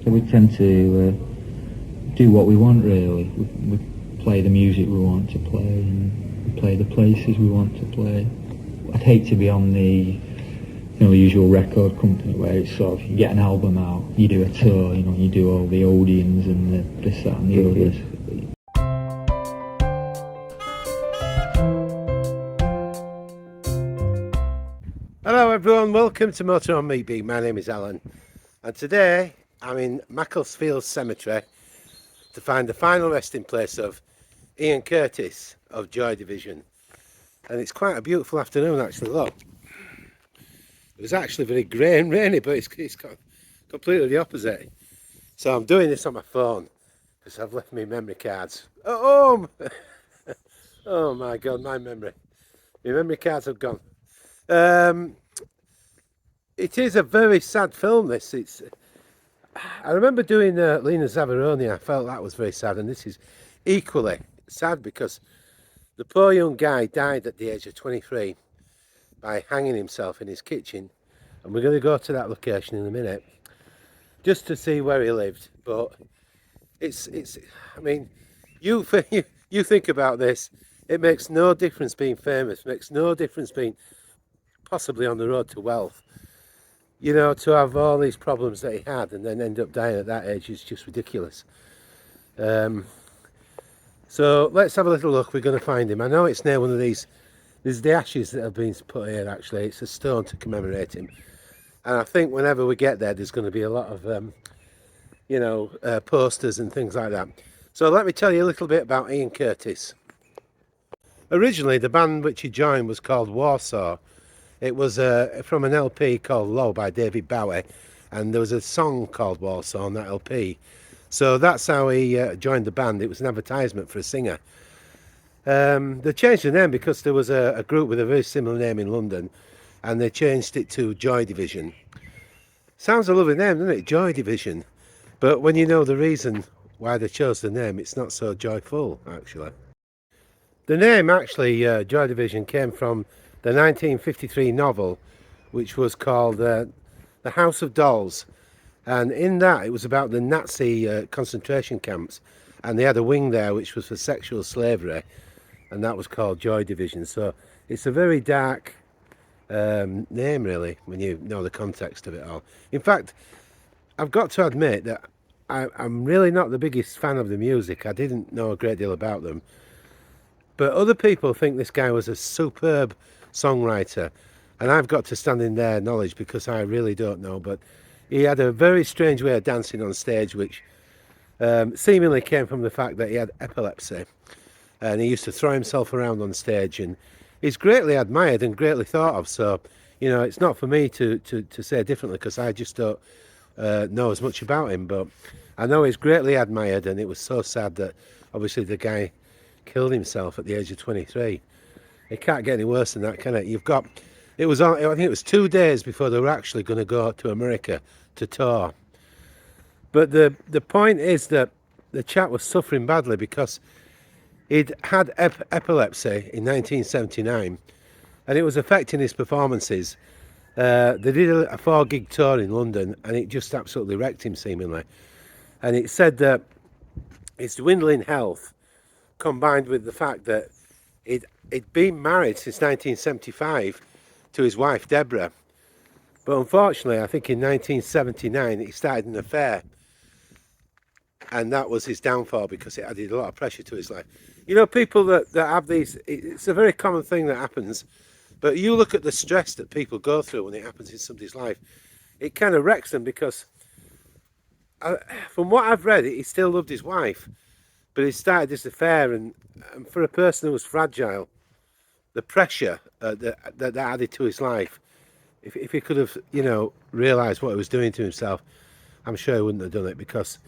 So we tend to do what we want, really. We play the music we want to play, and we play the places we want to play. I'd hate to be on the usual record company where it's sort of, you get an album out, you do a tour, you do all the Odeons and the this, that and the others. Hello everyone, welcome to MotorHome Meet Beat. My name is Alan, and today I'm in Macclesfield Cemetery to find the final resting place of Ian Curtis of Joy Division. And it's quite a beautiful afternoon actually, look. It was actually very grey and rainy, but it's got completely the opposite. So I'm doing this on my phone because I've left my memory cards at home. Oh my god, my memory cards have gone. It is a very sad film, this. I remember doing Lena Zavaroni. I felt that was very sad, and this is equally sad because the poor young guy died at the age of 23 by hanging himself in his kitchen, and we're going to go to that location in a minute just to see where he lived. But it's I mean, you think about this, it makes no difference being famous, makes no difference being possibly on the road to wealth. To have all these problems that he had and then end up dying at that age is just ridiculous. So let's have a little look. We're going to find him. I know it's near one of these. There's the ashes that have been put here actually. It's a stone to commemorate him. And I think whenever we get there, there's going to be a lot of, posters and things like that. So let me tell you a little bit about Ian Curtis. Originally, the band which he joined was called Warsaw. It was from an LP called Low by David Bowie, and there was a song called Warsaw on that LP. So that's how he joined the band. It was an advertisement for a singer. They changed the name because there was a group with a very similar name in London, and they changed it to Joy Division. Sounds a lovely name, doesn't it? Joy Division. But when you know the reason why they chose the name, it's not so joyful, actually. The name, actually, Joy Division, came from the 1953 novel, which was called The House of Dolls. And in that, it was about the Nazi concentration camps. And they had a wing there which was for sexual slavery. And that was called Joy Division. So it's a very dark name, really, when you know the context of it all. In fact, I've got to admit that I'm really not the biggest fan of the music. I didn't know a great deal about them. But other people think this guy was a superb songwriter. And I've got to stand in their knowledge because I really don't know. But he had a very strange way of dancing on stage, which seemingly came from the fact that he had epilepsy. And he used to throw himself around on stage. And he's greatly admired and greatly thought of. So, it's not for me to say differently because I just don't know as much about him. But I know he's greatly admired, and it was so sad that obviously the guy killed himself at the age of 23. It can't get any worse than that, can it? I think it was 2 days before they were actually going to go to America to tour. But the point is that the chap was suffering badly because he'd had epilepsy in 1979, and it was affecting his performances. They did a 4-gig tour in London, and it just absolutely wrecked him, seemingly. And it said that his dwindling health, combined with the fact that he'd been married since 1975 to his wife Deborah, but unfortunately I think in 1979 he started an affair, and that was his downfall because it added a lot of pressure to his life. People that have these, it's a very common thing that happens, but you look at the stress that people go through when it happens in somebody's life, it kind of wrecks them because from what I've read, he still loved his wife, but he started this affair, and for a person who was fragile, the pressure that added to his life, if he could have, realised what he was doing to himself, I'm sure he wouldn't have done it because,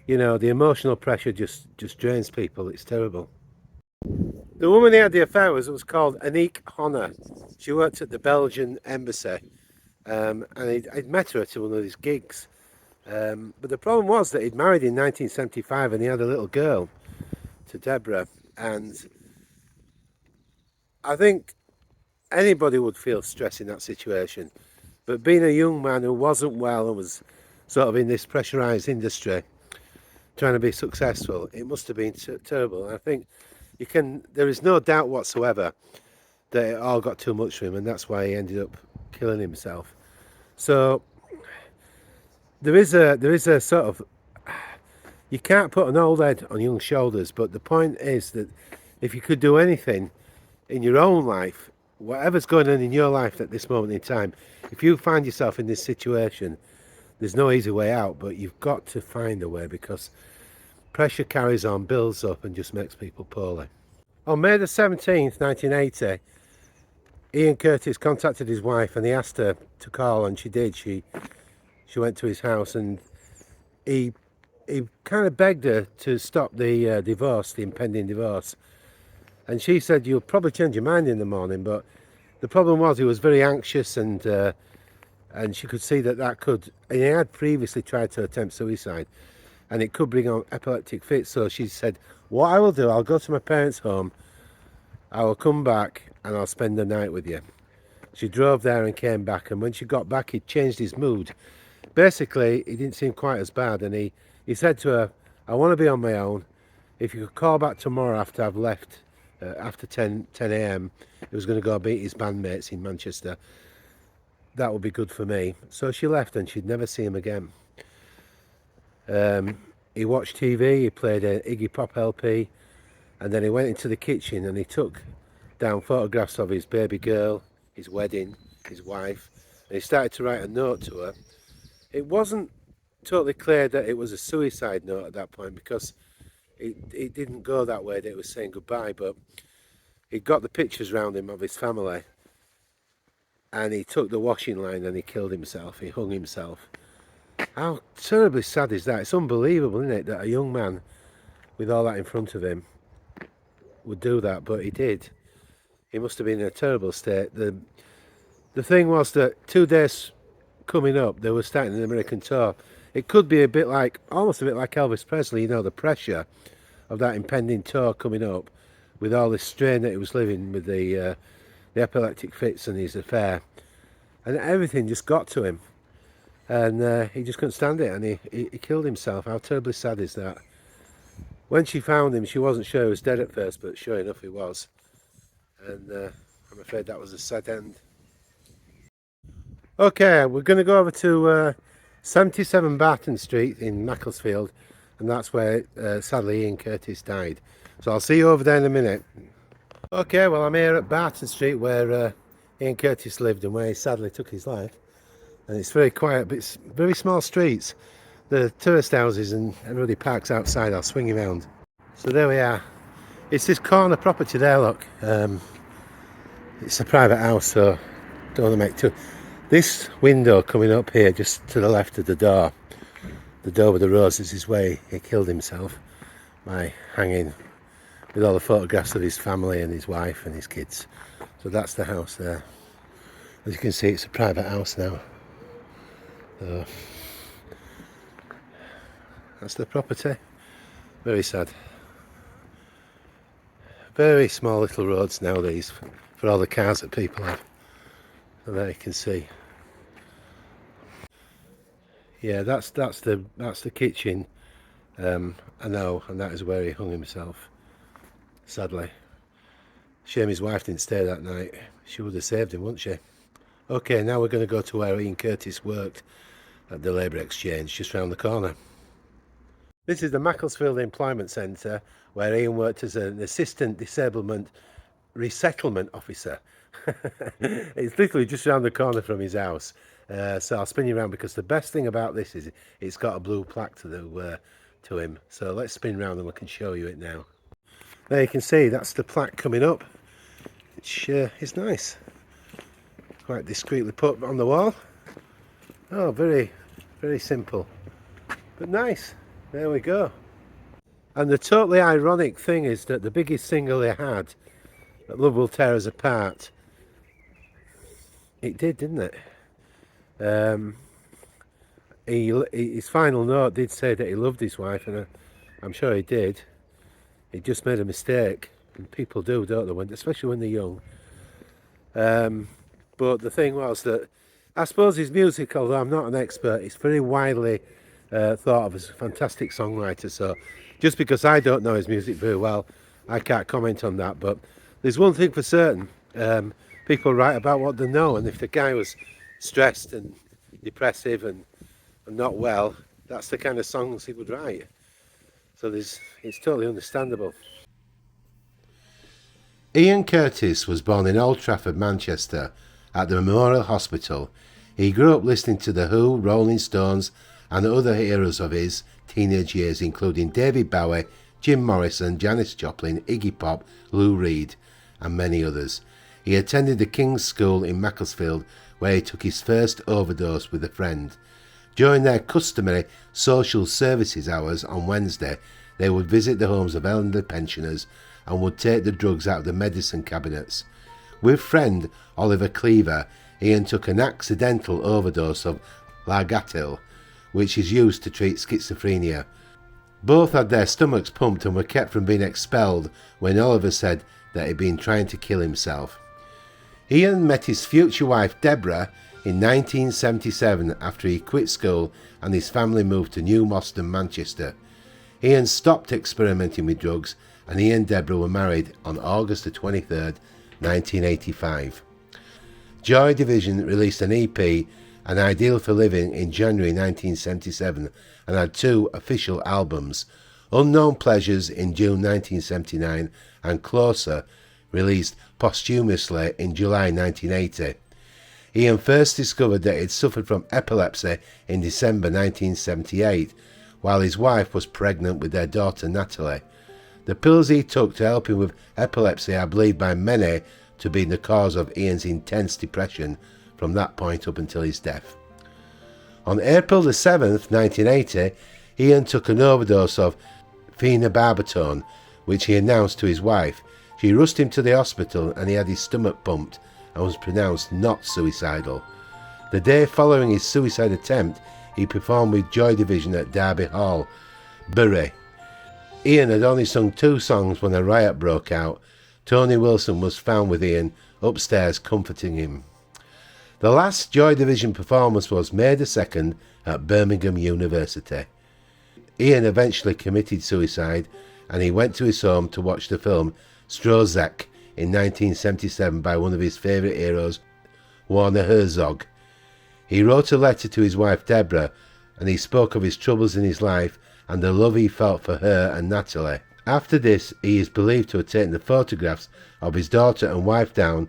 the emotional pressure just drains people. It's terrible. The woman he had the affair with was called Aniek Honor. She worked at the Belgian embassy, and I'd met her at one of his gigs. But the problem was that he'd married in 1975 and he had a little girl, to Deborah, and I think anybody would feel stress in that situation, but being a young man who wasn't well and was sort of in this pressurised industry, trying to be successful. It must have been terrible. I think there is no doubt whatsoever that it all got too much for him, and that's why he ended up killing himself. So there is a sort of, you can't put an old head on young shoulders, but the point is that if you could do anything in your own life, whatever's going on in your life at this moment in time, if you find yourself in this situation, there's no easy way out, but you've got to find a way, because pressure carries on, builds up, and just makes people poorly. On May the 17th, 1980, Ian Curtis contacted his wife and he asked her to call, and she did. She went to his house, and he kind of begged her to stop the divorce, the impending divorce. And she said, "You'll probably change your mind in the morning." But the problem was he was very anxious, and she could see that could, and he had previously tried to attempt suicide, and it could bring on epileptic fits. So she said, "What I will do, I'll go to my parents' home, I will come back and I'll spend the night with you." She drove there and came back, and when she got back, he'd changed his mood. Basically, he didn't seem quite as bad, and he said to her, "I want to be on my own. If you could call back tomorrow after I've left, after 10 a.m, he was going to go meet his bandmates in Manchester, that would be good for me." So she left, and she'd never see him again. He watched TV, he played an Iggy Pop LP, and then he went into the kitchen and he took down photographs of his baby girl, his wedding, his wife, and he started to write a note to her. It wasn't totally clear that it was a suicide note at that point, because it didn't go that way, that it was saying goodbye, but he got the pictures round him of his family, and he took the washing line and he killed himself. He hung himself. How terribly sad is that? It's unbelievable, isn't it, that a young man with all that in front of him would do that, but he did. He must have been in a terrible state. The thing was that 2 days coming up, they were starting an American tour. It could be almost a bit like Elvis Presley, you know, the pressure of that impending tour coming up, with all this strain that he was living with, the epileptic fits and his affair, and everything just got to him, and he just couldn't stand it, and he killed himself. How terribly sad is that? When she found him, she wasn't sure he was dead at first, but sure enough he was, and I'm afraid that was a sad end. Okay, we're going to go over to 77 Barton Street in Macclesfield, and that's where sadly Ian Curtis died. So I'll see you over there in a minute. Okay, well, I'm here at Barton Street, where Ian Curtis lived and where he sadly took his life. And it's very quiet, but it's very small streets. The tourist houses and everybody parks outside or swinging around. So there we are. It's this corner property there, look. It's a private house, so don't want to make too... This window coming up here, just to the left of the door with the roses, is where he killed himself by hanging, with all the photographs of his family and his wife and his kids. So that's the house there. As you can see, it's a private house now. So that's the property. Very sad. Very small little roads nowadays for all the cars that people have. And there you can see. Yeah, that's the kitchen. I know, and that is where he hung himself. Sadly. Shame his wife didn't stay that night. She would have saved him, wouldn't she? Okay, now we're going to go to where Ian Curtis worked at the Labour Exchange, just round the corner. This is the Macclesfield Employment Centre, where Ian worked as an assistant disablement resettlement officer. It's literally just around the corner from his house. So I'll spin you around, because the best thing about this is it's got a blue plaque to him. So let's spin around and I can show you it now. There you can see, that's the plaque coming up, which is nice. Quite discreetly put on the wall. Oh, very, very simple, but nice. There we go. And the totally ironic thing is that the biggest single they had, that Love Will Tear Us Apart, it did, didn't it? His final note did say that he loved his wife, and I'm sure he did. He just made a mistake, and people do, don't they, especially when they're young. But the thing was that I suppose his music, although I'm not an expert, it's very widely thought of as a fantastic songwriter. So just because I don't know his music very well, I can't comment on that. But there's one thing for certain, people write about what they know, and if the guy was stressed and depressive and not well, that's the kind of songs he would write. So it's totally understandable. Ian Curtis was born in Old Trafford, Manchester, at the Memorial Hospital. He grew up listening to The Who, Rolling Stones, and other heroes of his teenage years, including David Bowie, Jim Morrison, Janis Joplin, Iggy Pop, Lou Reed, and many others. He attended the King's School in Macclesfield, where he took his first overdose with a friend. During their customary social services hours on Wednesday, they would visit the homes of elderly pensioners and would take the drugs out of the medicine cabinets. With friend Oliver Cleaver, Ian took an accidental overdose of Largatil, which is used to treat schizophrenia. Both had their stomachs pumped and were kept from being expelled when Oliver said that he'd been trying to kill himself. Ian met his future wife Deborah in 1977 after he quit school and his family moved to New Moston, Manchester. Ian stopped experimenting with drugs and he and Deborah were married on August the 23rd, 1985. Joy Division released an EP, An Ideal for Living, in January 1977 and had 2 official albums, Unknown Pleasures in June 1979 and Closer, released posthumously in July 1980. Ian first discovered that he'd suffered from epilepsy in December 1978, while his wife was pregnant with their daughter Natalie. The pills he took to help him with epilepsy are believed by many to be the cause of Ian's intense depression from that point up until his death. On April the 7th, 1980, Ian took an overdose of phenobarbital, which he announced to his wife. She rushed him to the hospital and he had his stomach pumped and was pronounced not suicidal. The day following his suicide attempt, he performed with Joy Division at Derby Hall, Bury. Ian had only sung 2 songs when a riot broke out. Tony Wilson was found with Ian upstairs comforting him. The last Joy Division performance was May the 2nd at Birmingham University. Ian eventually committed suicide and he went to his home to watch the film Strozek in 1977 by one of his favourite heroes, Werner Herzog. He wrote a letter to his wife Deborah and he spoke of his troubles in his life and the love he felt for her and Natalie. After this, he is believed to have taken the photographs of his daughter and wife down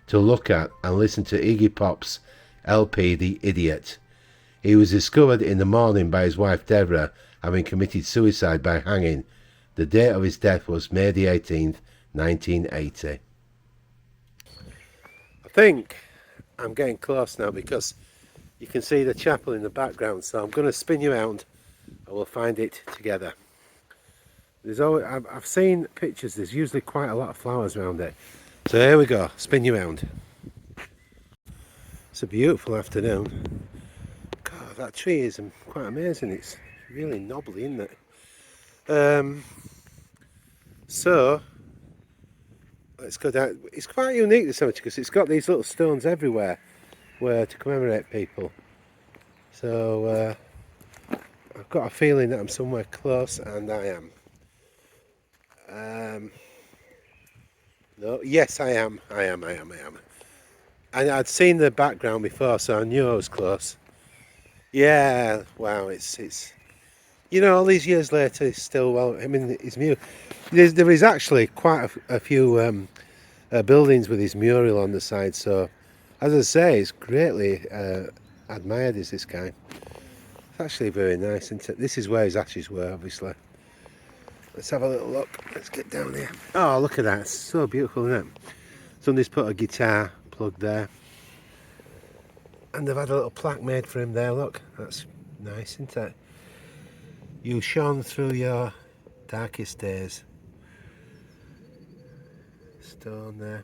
to look at and listen to Iggy Pop's LP The Idiot. He was discovered in the morning by his wife Deborah having committed suicide by hanging. The date of his death was May the 18th, 1980. I think I'm getting close now because you can see the chapel in the background, so I'm going to spin you around and we'll find it together. I've seen pictures, there's usually quite a lot of flowers around it. So here we go, spin you around. It's a beautiful afternoon. God, that tree is quite amazing, it's really knobbly, isn't it? So let's go down. It's quite unique, this cemetery, because it's got these little stones everywhere where to commemorate people. So I've got a feeling that I'm somewhere close, and I am. No, yes, I am. And I'd seen the background before, so I knew I was close. Yeah, wow, it's you know, all these years later, it's still, well, I mean, it's there is actually quite a few buildings with his mural on the side, so as I say, it's greatly admired, is this guy. It's actually very nice, isn't it? This is where his ashes were, obviously. Let's have a little look. Let's get down here. Oh, look at that. It's so beautiful, isn't it? Somebody's put a guitar plug there. And they've had a little plaque made for him there, look. That's nice, isn't it? You shone through your darkest days. Stone there.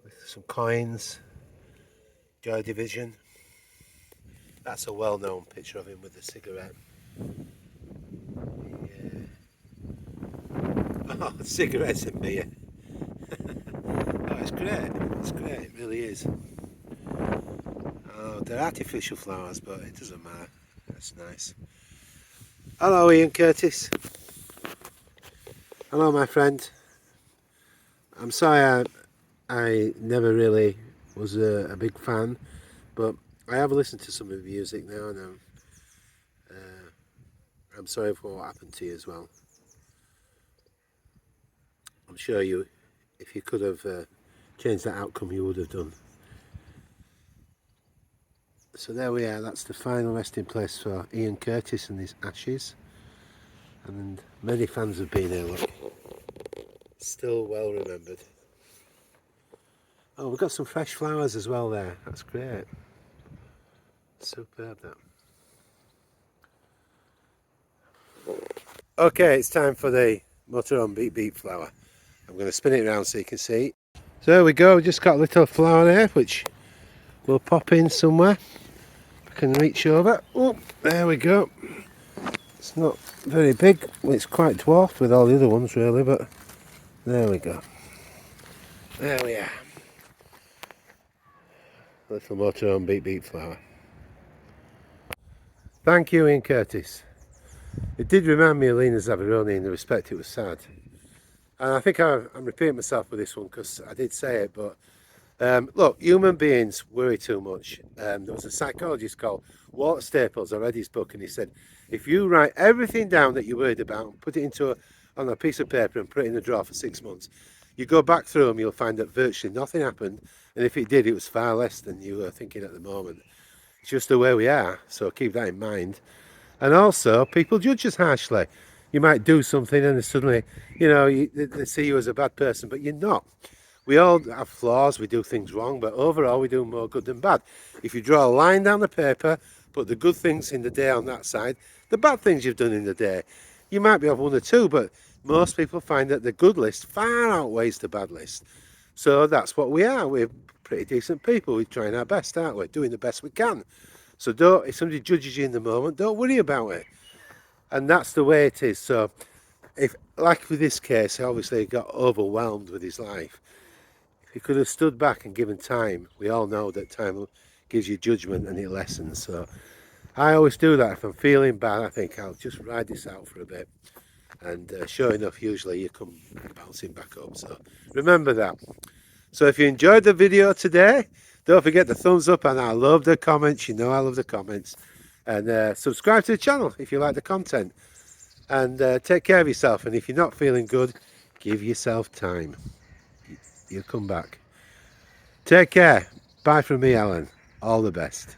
With some coins. Joy Division. That's a well-known picture of him with a cigarette. Oh, cigarettes and beer. Oh, it's great. It's great. It really is. Oh, they're artificial flowers, but it doesn't matter. That's nice. Hello, Ian Curtis. Hello, my friend. I'm sorry I never really was a big fan, but I have listened to some of the music now, and I'm sorry for what happened to you as well. I'm sure if you could have changed that outcome, you would have done. So there we are, that's the final resting place for Ian Curtis and his ashes. And many fans have been here, look. Still well remembered. Oh, we've got some fresh flowers as well there, that's great. Superb that. Okay, it's time for the MotorHome Beat Beat flower. I'm going to spin it around so you can see. So there we go, we just got a little flower there which we'll pop in somewhere. I can reach over. Oh, there we go. It's not very big, it's quite dwarfed with all the other ones really, but there we go. There we are. Little MotorHome Beat Beat flower. Thank you, Ian Curtis. It did remind me of Lena Zavaroni in the respect it was sad. And I think I'm repeating myself with this one because I did say it, but look, human beings worry too much. There was a psychologist called Walter Staples. I read his book and he said, if you write everything down that you're worried about and put it on a piece of paper and put it in a drawer for 6 months, you go back through them, you'll find that virtually nothing happened. And if it did, it was far less than you were thinking at the moment. It's just the way we are, so keep that in mind. And also, people judge us harshly. You might do something and suddenly, they see you as a bad person, but you're not. We all have flaws, we do things wrong, but overall we do more good than bad. If you draw a line down the paper, put the good things in the day on that side, the bad things you've done in the day, you might be off one or two, but most people find that the good list far outweighs the bad list. So that's what we are. We're pretty decent people. We're trying our best, aren't we? Doing the best we can. So if somebody judges you in the moment, don't worry about it. And that's the way it is. So if, like with this case, obviously he got overwhelmed with his life. If he could have stood back and given time, we all know that time gives you judgment and it lessens. So I always do that. If I'm feeling bad, I think I'll just ride this out for a bit. And sure enough, usually you come bouncing back up. So remember that. So if you enjoyed the video today, don't forget the thumbs up, and I love the comments. You know I love the comments. And subscribe to the channel if you like the content. And take care of yourself. And if you're not feeling good, give yourself time. You'll come back. Take care. Bye from me, Alan. All the best.